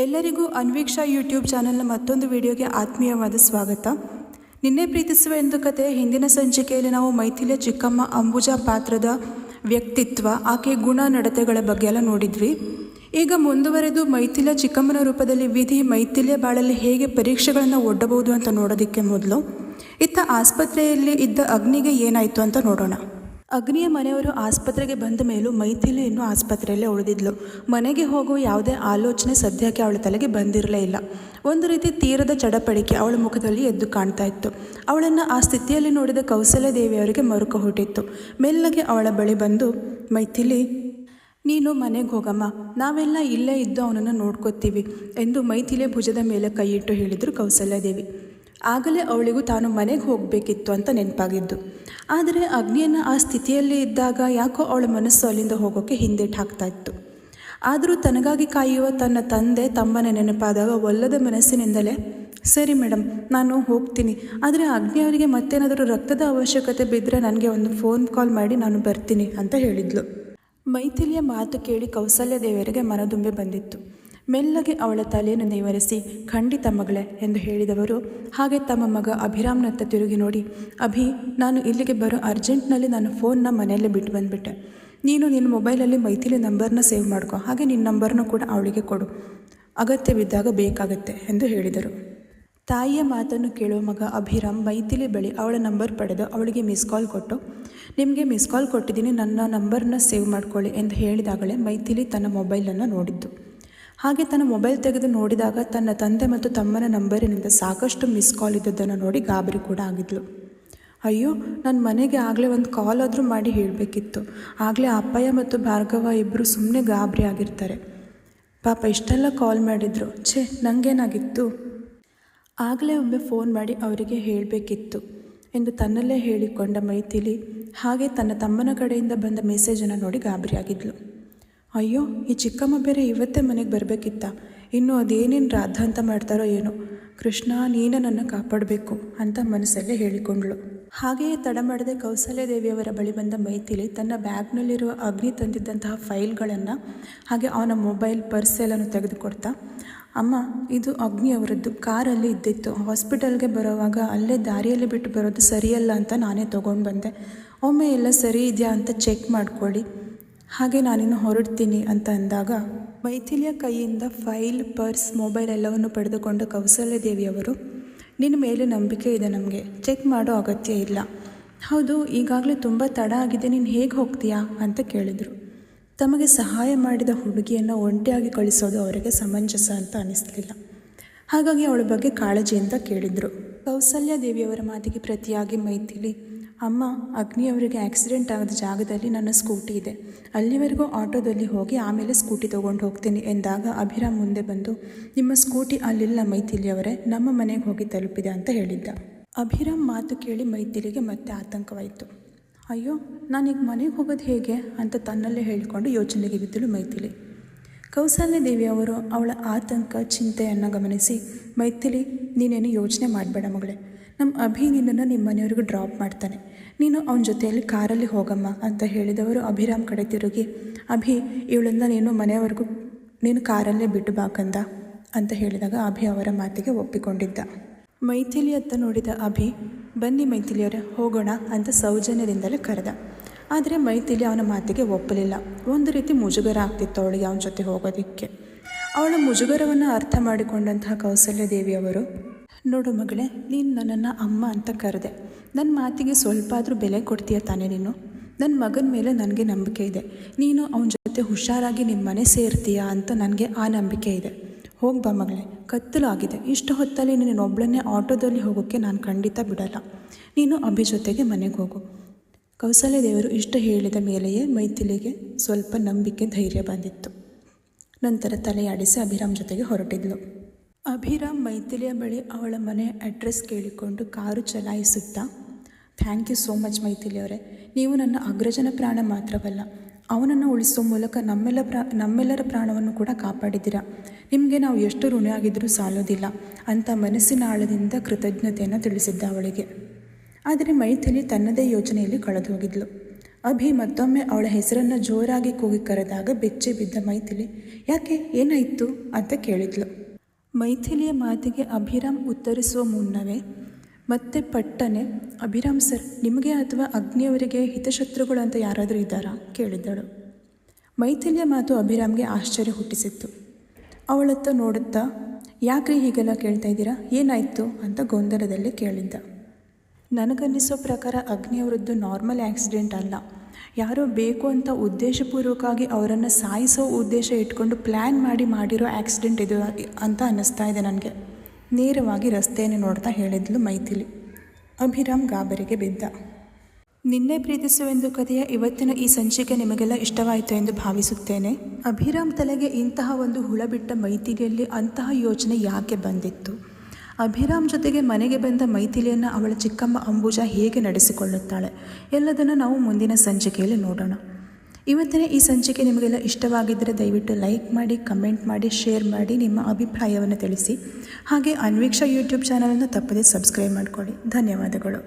ಎಲ್ಲರಿಗೂ ಅನ್ವೀಕ್ಷಾ ಯೂಟ್ಯೂಬ್ ಚಾನಲ್ನ ಮತ್ತೊಂದು ವಿಡಿಯೋಗೆ ಆತ್ಮೀಯವಾದ ಸ್ವಾಗತ. ನಿನ್ನೆ ಪ್ರೀತಿಸುವ ಎಂದು ಕತೆ ಹಿಂದಿನ ಸಂಚಿಕೆಯಲ್ಲಿ ನಾವು ಮೈಥಿಲಿಯ ಚಿಕ್ಕಮ್ಮ ಅಂಬುಜಾ ಪಾತ್ರದ ವ್ಯಕ್ತಿತ್ವ, ಆಕೆ ಗುಣ ನಡತೆಗಳ ಬಗ್ಗೆ ಎಲ್ಲ ನೋಡಿದ್ವಿ. ಈಗ ಮುಂದುವರೆದು ಮೈಥಿಲಿಯ ಚಿಕ್ಕಮ್ಮನ ರೂಪದಲ್ಲಿ ವಿಧಿ ಮೈಥಿಲಿಯ ಬಾಳಲ್ಲಿ ಹೇಗೆ ಪರೀಕ್ಷೆಗಳನ್ನು ಒಡ್ಡಬಹುದು ಅಂತ ನೋಡೋದಕ್ಕೆ ಮೊದಲು ಇತ್ತ ಆಸ್ಪತ್ರೆಯಲ್ಲಿ ಇದ್ದ ಅಗ್ನಿಗೆ ಏನಾಯಿತು ಅಂತ ನೋಡೋಣ. ಅಗ್ನಿಯ ಮನೆಯವರು ಆಸ್ಪತ್ರೆಗೆ ಬಂದ ಮೇಲೂ ಮೈಥಿಲಿ ಇನ್ನೂ ಆಸ್ಪತ್ರೆಯಲ್ಲೇ ಉಳಿದಿದ್ಲು. ಮನೆಗೆ ಹೋಗುವ ಯಾವುದೇ ಆಲೋಚನೆ ಸದ್ಯಕ್ಕೆ ಅವಳ ತಲೆಗೆ ಬಂದಿರಲೇ ಇಲ್ಲ. ಒಂದು ರೀತಿ ತೀರದ ಚಡಪಡಿಕೆ ಅವಳ ಮುಖದಲ್ಲಿ ಎದ್ದು ಕಾಣ್ತಾ ಇತ್ತು. ಅವಳನ್ನು ಆ ಸ್ಥಿತಿಯಲ್ಲಿ ನೋಡಿದ ಕೌಸಲ್ಯ ದೇವಿಯವರಿಗೆ ಮರುಕ ಹುಟ್ಟಿತ್ತು. ಮೆಲ್ಲಗೆ ಅವಳ ಬಳಿ ಬಂದು, ಮೈಥಿಲಿ, ನೀನು ಮನೆಗೆ ಹೋಗಮ್ಮ, ನಾವೆಲ್ಲ ಇಲ್ಲೇ ಇದ್ದು ಅವನನ್ನು ನೋಡ್ಕೋತೀವಿ ಎಂದು ಮೈಥಿಲಿಯ ಭುಜದ ಮೇಲೆ ಕೈಯಿಟ್ಟು ಹೇಳಿದರು ಕೌಸಲ್ಯಾದೇವಿ. ಆಗಲೇ ಅವಳಿಗೂ ತಾನು ಮನೆಗೆ ಹೋಗಬೇಕಿತ್ತು ಅಂತ ನೆನಪಾಗಿದ್ದು. ಆದರೆ ಅಗ್ನಿಯನ್ನು ಆ ಸ್ಥಿತಿಯಲ್ಲಿ ಇದ್ದಾಗ ಯಾಕೋ ಅವಳ ಮನಸ್ಸು ಅಲ್ಲಿಂದ ಹೋಗೋಕ್ಕೆ ಹಿಂದೇಟು ಹಾಕ್ತಾ ಇತ್ತು. ಆದರೂ ತನಗಾಗಿ ಕಾಯುವ ತನ್ನ ತಂದೆ ತಮ್ಮನ ನೆನಪಾದಾಗ ಒಲ್ಲದ ಮನಸ್ಸಿನಿಂದಲೇ, ಸರಿ ಮೇಡಮ್, ನಾನು ಹೋಗ್ತೀನಿ, ಆದರೆ ಅಗ್ನಿಯವರಿಗೆ ಮತ್ತೇನಾದರೂ ರಕ್ತದ ಅವಶ್ಯಕತೆ ಬಿದ್ದರೆ ನನಗೆ ಒಂದು ಫೋನ್ ಕಾಲ್ ಮಾಡಿ ನಾನು ಬರ್ತೀನಿ ಅಂತ ಹೇಳಿದ್ಲು. ಮೈಥಿಲಿಯ ಮಾತು ಕೇಳಿ ಕೌಸಲ್ಯ ದೇವಿಯರಿಗೆ ಮನದುಂಬಿ ಬಂದಿತ್ತು. ಮೆಲ್ಲಗೆ ಅವಳ ತಲೆಯನ್ನು ನೇವರಿಸಿ, ಖಂಡಿತ ಮಗಳೇ ಎಂದು ಹೇಳಿದವರು ಹಾಗೆ ತಮ್ಮ ಮಗ ಅಭಿರಾಮ್ನತ್ತ ತಿರುಗಿ ನೋಡಿ, ಅಭಿ, ನಾನು ಇಲ್ಲಿಗೆ ಬರೋ ಅರ್ಜೆಂಟ್ನಲ್ಲಿ ನನ್ನ ಫೋನ್ನ ಮನೆಯಲ್ಲೇ ಬಿಟ್ಟು ಬಂದುಬಿಟ್ಟೆ. ನೀನು ನಿನ್ನ ಮೊಬೈಲಲ್ಲಿ ಮೈಥಿಲಿ ನಂಬರ್ನ ಸೇವ್ ಮಾಡ್ಕೊ, ಹಾಗೆ ನಿನ್ನ ನಂಬರ್ನ ಕೂಡ ಅವಳಿಗೆ ಕೊಡು, ಅಗತ್ಯವಿದ್ದಾಗ ಬೇಕಾಗತ್ತೆ ಎಂದು ಹೇಳಿದರು. ತಾಯಿಯ ಮಾತನ್ನು ಕೇಳುವ ಮಗ ಅಭಿರಾಮ್ ಮೈಥಿಲಿ ಬಳಿ ಅವಳ ನಂಬರ್ ಪಡೆದು ಅವಳಿಗೆ ಮಿಸ್ ಕಾಲ್ ಕೊಟ್ಟು, ನಿಮಗೆ ಮಿಸ್ ಕಾಲ್ ಕೊಟ್ಟಿದ್ದೀನಿ, ನನ್ನ ನಂಬರ್ನ ಸೇವ್ ಮಾಡ್ಕೊಳ್ಳಿ ಎಂದು ಹೇಳಿದಾಗಲೇ ಮೈಥಿಲಿ ತನ್ನ ಮೊಬೈಲನ್ನು ನೋಡಿದ್ದು. ಹಾಗೆ ತನ್ನ ಮೊಬೈಲ್ ತೆಗೆದು ನೋಡಿದಾಗ ತನ್ನ ತಂದೆ ಮತ್ತು ತಮ್ಮನ ನಂಬರಿನಿಂದ ಸಾಕಷ್ಟು ಮಿಸ್ ಕಾಲ್ ಇದ್ದದ್ದನ್ನು ನೋಡಿ ಗಾಬರಿ ಕೂಡ ಆಗಿದ್ಲು. ಅಯ್ಯೋ, ನನ್ನ ಮನೆಗೆ ಆಗಲೇ ಒಂದು ಕಾಲ್ ಆದರೂ ಮಾಡಿ ಹೇಳಬೇಕಿತ್ತು. ಆಗಲೇ ಅಪ್ಪಯ್ಯ ಮತ್ತು ಭಾರ್ಗವ ಇಬ್ಬರು ಸುಮ್ಮನೆ ಗಾಬರಿ ಆಗಿರ್ತಾರೆ. ಪಾಪ ಇಷ್ಟೆಲ್ಲ ಕಾಲ್ ಮಾಡಿದ್ರು, ಛೇ ನನಗೇನಾಗಿತ್ತು, ಆಗಲೇ ಒಮ್ಮೆ ಫೋನ್ ಮಾಡಿ ಅವರಿಗೆ ಹೇಳಬೇಕಿತ್ತು ಎಂದು ತನ್ನಲ್ಲೇ ಹೇಳಿಕೊಂಡ ಮೈಥಿಲಿ ಹಾಗೆ ತನ್ನ ತಮ್ಮನ ಕಡೆಯಿಂದ ಬಂದ ಮೆಸೇಜನ್ನು ನೋಡಿ ಗಾಬರಿಯಾಗಿದ್ಲು. ಅಯ್ಯೋ, ಈ ಚಿಕ್ಕಮ್ಮ ಬೇರೆ ಇವತ್ತೇ ಮನೆಗೆ ಬರಬೇಕಿತ್ತ, ಇನ್ನು ಅದೇನೇನು ರಾದ್ಧಾಂತ ಮಾಡ್ತಾರೋ ಏನೋ, ಕೃಷ್ಣ ನೀನೇ ನನ್ನ ಕಾಪಾಡಬೇಕು ಅಂತ ಮನಸ್ಸಲ್ಲೇ ಹೇಳಿಕೊಂಡ್ಳು. ಹಾಗೆಯೇ ತಡ ಮಾಡದೆ ಕೌಸಲ್ಯ ದೇವಿಯವರ ಬಳಿ ಬಂದ ಮೈಥಿಲಿ ತನ್ನ ಬ್ಯಾಗ್ನಲ್ಲಿರುವ ಅಗ್ನಿ ತಂದಿದ್ದಂತಹ ಫೈಲ್ಗಳನ್ನು ಹಾಗೆ ಅವನ ಮೊಬೈಲ್, ಪರ್ಸ್ ಎಲ್ಲನೂ ತೆಗೆದುಕೊಡ್ತಾ, ಅಮ್ಮ, ಇದು ಅಗ್ನಿಯವರದ್ದು, ಕಾರಲ್ಲಿ ಇದ್ದಿತ್ತು, ಹಾಸ್ಪಿಟಲ್ಗೆ ಬರೋವಾಗ ಅಲ್ಲೇ ದಾರಿಯಲ್ಲಿ ಬಿಟ್ಟು ಬರೋದು ಸರಿಯಲ್ಲ ಅಂತ ನಾನೇ ತೊಗೊಂಡು ಬಂದೆ, ಒಮ್ಮೆ ಎಲ್ಲ ಸರಿ ಇದೆಯಾ ಅಂತ ಚೆಕ್ ಮಾಡ್ಕೊಳ್ಳಿ, ಹಾಗೆ ನಾನಿನ್ನು ಹೊರಡ್ತೀನಿ ಅಂತ ಅಂದಾಗ ಮೈಥಿಲಿಯ ಕೈಯಿಂದ ಫೈಲ್, ಪರ್ಸ್, ಮೊಬೈಲ್ ಎಲ್ಲವನ್ನು ಪಡೆದುಕೊಂಡ ಕೌಸಲ್ಯ ದೇವಿಯವರು, ನಿನ್ನ ಮೇಲೆ ನಂಬಿಕೆ ಇದೆ, ನಮಗೆ ಚೆಕ್ ಮಾಡೋ ಅಗತ್ಯ ಇಲ್ಲ. ಹೌದು, ಈಗಾಗಲೇ ತುಂಬ ತಡ ಆಗಿದೆ, ನೀನು ಹೇಗೆ ಹೋಗ್ತೀಯಾ ಅಂತ ಕೇಳಿದರು. ತಮಗೆ ಸಹಾಯ ಮಾಡಿದ ಹುಡುಗಿಯನ್ನು ಒಂಟಿಯಾಗಿ ಕಳಿಸೋದು ಅವರಿಗೆ ಸಮಂಜಸ ಅಂತ ಅನ್ನಿಸ್ಲಿಲ್ಲ. ಹಾಗಾಗಿ ಅವಳ ಬಗ್ಗೆ ಕಾಳಜಿಯಿಂದ ಕೇಳಿದರು. ಕೌಸಲ್ಯ ದೇವಿಯವರ ಮಾತಿಗೆ ಪ್ರತಿಯಾಗಿ ಮೈಥಿಲಿ, ಅಮ್ಮ, ಅಗ್ನಿಯವರಿಗೆ ಆಕ್ಸಿಡೆಂಟ್ ಆದ ಜಾಗದಲ್ಲಿ ನನ್ನ ಸ್ಕೂಟಿ ಇದೆ, ಅಲ್ಲಿವರೆಗೂ ಆಟೋದಲ್ಲಿ ಹೋಗಿ ಆಮೇಲೆ ಸ್ಕೂಟಿ ತೊಗೊಂಡು ಹೋಗ್ತೀನಿ ಎಂದಾಗ ಅಭಿರಾಮ್ ಮುಂದೆ ಬಂದು, ನಿಮ್ಮ ಸ್ಕೂಟಿ ಅಲ್ಲಿಲ್ಲ ಮೈಥಿಲಿಯವರೇ, ನಮ್ಮ ಮನೆಗೆ ಹೋಗಿ ತಲುಪಿದೆ ಅಂತ ಹೇಳಿದ್ದ. ಅಭಿರಾಮ್ ಮಾತು ಕೇಳಿ ಮೈಥಿಲಿಗೆ ಮತ್ತೆ ಆತಂಕವಾಯಿತು. ಅಯ್ಯೋ, ನಾನೀಗ ಮನೆಗೆ ಹೋಗೋದು ಹೇಗೆ ಅಂತ ತನ್ನಲ್ಲೇ ಹೇಳಿಕೊಂಡು ಯೋಚನೆಗೆ ಬಿದ್ದಳು ಮೈಥಿಲಿ. ಕೌಸಲ್ಯ ದೇವಿಯವರು ಅವಳ ಆತಂಕ, ಚಿಂತೆಯನ್ನು ಗಮನಿಸಿ, ಮೈಥಿಲಿ, ನೀನೇನು ಯೋಚನೆ ಮಾಡಬೇಡ ಮಗಳೇ, ನಮ್ಮ ಅಭಿ ನಿನ್ನನ್ನು ನಿಮ್ಮ ಮನೆಯವ್ರಿಗೆ ಡ್ರಾಪ್ ಮಾಡ್ತಾನೆ, ನೀನು ಅವನ ಜೊತೆಯಲ್ಲಿ ಕಾರಲ್ಲಿ ಹೋಗಮ್ಮ ಅಂತ ಹೇಳಿದವರು ಅಭಿರಾಮ್ ಕಡೆ ತಿರುಗಿ, ಅಭಿ, ಇವಳಿಂದ ನೀನು ಮನೆಯವರೆಗೂ ನೀನು ಕಾರಲ್ಲೇ ಬಿಟ್ಟು ಬಾಕಂದ ಅಂತ ಹೇಳಿದಾಗ ಅಭಿ ಅವರ ಮಾತಿಗೆ ಒಪ್ಪಿಕೊಂಡಿದ್ದ. ಮೈಥಿಲಿಯತ್ತ ನೋಡಿದ ಅಭಿ, ಬನ್ನಿ ಮೈಥಿಲಿಯವರೇ ಹೋಗೋಣ ಅಂತ ಸೌಜನ್ಯದಿಂದಲೇ ಕರೆದ. ಆದರೆ ಮೈಥಿಲಿ ಅವನ ಮಾತಿಗೆ ಒಪ್ಪಲಿಲ್ಲ. ಒಂದು ರೀತಿ ಮುಜುಗರ ಆಗ್ತಿತ್ತು ಅವಳಿಗೆ ಅವನ ಜೊತೆ ಹೋಗೋದಕ್ಕೆ. ಅವಳ ಮುಜುಗರವನ್ನು ಅರ್ಥ ಮಾಡಿಕೊಂಡಂತಹ ಕೌಸಲ್ಯ ದೇವಿಯವರು, ನೋಡು ಮಗಳೇ, ನೀನು ನನ್ನನ್ನು ಅಮ್ಮ ಅಂತ ಕರೆದೆ, ನನ್ನ ಮಾತಿಗೆ ಸ್ವಲ್ಪ ಆದರೂ ಬೆಲೆ ಕೊಡ್ತೀಯ ತಾನೇ ನೀನು? ನನ್ನ ಮಗನ ಮೇಲೆ ನನಗೆ ನಂಬಿಕೆ ಇದೆ, ನೀನು ಅವನ ಜೊತೆ ಹುಷಾರಾಗಿ ನಿಮ್ಮ ಮನೆ ಸೇರ್ತೀಯಾ ಅಂತ ನನಗೆ ಆ ನಂಬಿಕೆ ಇದೆ. ಹೋಗಿ ಬಾ ಮಗಳೇ, ಕತ್ತಲಾಗಿದೆ, ಇಷ್ಟು ಹೊತ್ತಲ್ಲಿ ನೀನೊಬ್ಬಳನ್ನೇ ಆಟೋದಲ್ಲಿ ಹೋಗೋಕ್ಕೆ ನಾನು ಖಂಡಿತ ಬಿಡಲ್ಲ, ನೀನು ಅಭಿ ಜೊತೆಗೆ ಮನೆಗೆ ಹೋಗು. ಕೌಸಲ್ಯ ದೇವರು ಇಷ್ಟು ಹೇಳಿದ ಮೇಲೆಯೇ ಮೈಥಿಲಿಗೆ ಸ್ವಲ್ಪ ನಂಬಿಕೆ, ಧೈರ್ಯ ಬಂದಿತ್ತು. ನಂತರ ತಲೆಯಾಡಿಸಿ ಅಭಿರಾಮ್ ಜೊತೆಗೆ ಹೊರಟಿದ್ಲು. ಅಭಿರಾಮ್ ಮೈಥಿಲಿಯ ಬಳಿ ಅವಳ ಮನೆ ಅಡ್ರೆಸ್ ಕೇಳಿಕೊಂಡು ಕಾರು ಚಲಾಯಿಸುತ್ತಾ, ಥ್ಯಾಂಕ್ ಯು ಸೋ ಮಚ್ ಮೈಥಿಲಿಯವರೇ, ನೀವು ನನ್ನ ಅಗ್ರಜನ ಪ್ರಾಣ ಮಾತ್ರವಲ್ಲ, ಅವನನ್ನು ಉಳಿಸುವ ಮೂಲಕ ನಮ್ಮೆಲ್ಲರ ಪ್ರಾಣವನ್ನು ಕೂಡ ಕಾಪಾಡಿದ್ದೀರಾ, ನಿಮಗೆ ನಾವು ಎಷ್ಟು ಋಣಿಯಾಗಿದ್ದರೂ ಸಾಲೋದಿಲ್ಲ ಅಂತ ಮನಸ್ಸಿನ ಆಳದಿಂದ ಕೃತಜ್ಞತೆಯನ್ನು ತಿಳಿಸಿದ್ದ ಅವಳಿಗೆ. ಆದರೆ ಮೈಥಿಲಿ ತನ್ನದೇ ಯೋಚನೆಯಲ್ಲಿ ಕಳೆದು ಹೋಗಿದ್ಲು. ಅಭಿ ಮತ್ತೊಮ್ಮೆ ಅವಳ ಹೆಸರನ್ನು ಜೋರಾಗಿ ಕೂಗಿ ಕರೆದಾಗ ಬೆಚ್ಚಿ ಬಿದ್ದ ಮೈಥಿಲಿ ಯಾಕೆ ಏನಾಯಿತು ಅಂತ ಕೇಳಿದ್ಲು. ಮೈಥಿಲಿಯ ಮಾತಿಗೆ ಅಭಿರಾಮ್ ಉತ್ತರಿಸುವ ಮುನ್ನವೇ ಮತ್ತೆ ಪಟ್ಟನೆ ಅಭಿರಾಮ್ ಸರ್, ನಿಮಗೆ ಅಥವಾ ಅಗ್ನಿಯವರಿಗೆ ಹಿತಶತ್ರುಗಳು ಅಂತ ಯಾರಾದರೂ ಇದ್ದಾರಾ ಕೇಳಿದ್ದಳು. ಮೈಥಿಲಿಯ ಮಾತು ಅಭಿರಾಮ್ಗೆ ಆಶ್ಚರ್ಯ ಹುಟ್ಟಿಸಿತ್ತು. ಅವಳತ್ತ ನೋಡುತ್ತಾ ಯಾಕ್ರಿ ಹೀಗೆಲ್ಲ ಕೇಳ್ತಾ ಇದ್ದೀರಾ, ಏನಾಯಿತು ಅಂತ ಗೊಂದಲದಲ್ಲಿ ಕೇಳಿದ್ದ. ನನಗನ್ನಿಸೋ ಪ್ರಕಾರ ಅಗ್ನಿಯವರದ್ದು ನಾರ್ಮಲ್ ಆಕ್ಸಿಡೆಂಟ್ ಅಲ್ಲ, ಯಾರೋ ಬೇಕು ಅಂತ ಉದ್ದೇಶಪೂರ್ವಕವಾಗಿ ಅವರನ್ನು ಸಾಯಿಸೋ ಉದ್ದೇಶ ಇಟ್ಕೊಂಡು ಪ್ಲ್ಯಾನ್ ಮಾಡಿರೋ ಆಕ್ಸಿಡೆಂಟ್ ಇದು ಅಂತ ಅನ್ನಿಸ್ತಾ ಇದೆ ನನಗೆ, ನೇರವಾಗಿ ರಸ್ತೆಯನ್ನು ನೋಡ್ತಾ ಹೇಳಿದ್ಲು ಮೈಥಿಲಿ. ಅಭಿರಾಮ್ ಗಾಬರಿಗೆ ಬಿದ್ದ. ನಿನ್ನೆ ಪ್ರೀತಿಸುವೆಂದು ಕಥೆಯ ಇವತ್ತಿನ ಈ ಸಂಚಿಕೆ ನಿಮಗೆಲ್ಲ ಇಷ್ಟವಾಯಿತು ಎಂದು ಭಾವಿಸುತ್ತೇನೆ. ಅಭಿರಾಮ್ ತಲೆಗೆ ಇಂತಹ ಒಂದು ಹುಳ ಬಿಟ್ಟ ಮೈಥಿಲಿಯಲ್ಲಿ ಅಂತಹ ಯೋಚನೆ ಯಾಕೆ ಬಂದಿತ್ತು? ಅಭಿರಾಮ್ ಜೊತೆಗೆ ಮನೆಗೆ ಬಂದ ಮೈಥಿಲಿಯನ್ನು ಅವಳ ಚಿಕ್ಕಮ್ಮ ಅಂಬುಜಾ ಹೇಗೆ ನಡೆಸಿಕೊಳ್ಳುತ್ತಾಳೆ ಎಲ್ಲದನ್ನು ನಾವು ಮುಂದಿನ ಸಂಚಿಕೆಯಲ್ಲಿ ನೋಡೋಣ. ಇವತ್ತಿನ ಈ ಸಂಚಿಕೆ ನಿಮಗೆಲ್ಲ ಇಷ್ಟವಾಗಿದ್ದರೆ ದಯವಿಟ್ಟು ಲೈಕ್ ಮಾಡಿ, ಕಮೆಂಟ್ ಮಾಡಿ, ಶೇರ್ ಮಾಡಿ, ನಿಮ್ಮ ಅಭಿಪ್ರಾಯವನ್ನು ತಿಳಿಸಿ. ಹಾಗೆ ಅನ್ವೇಕ್ಷಾ ಯೂಟ್ಯೂಬ್ ಚಾನಲನ್ನು ತಪ್ಪದೇ ಸಬ್ಸ್ಕ್ರೈಬ್ ಮಾಡಿಕೊಳ್ಳಿ. ಧನ್ಯವಾದಗಳು.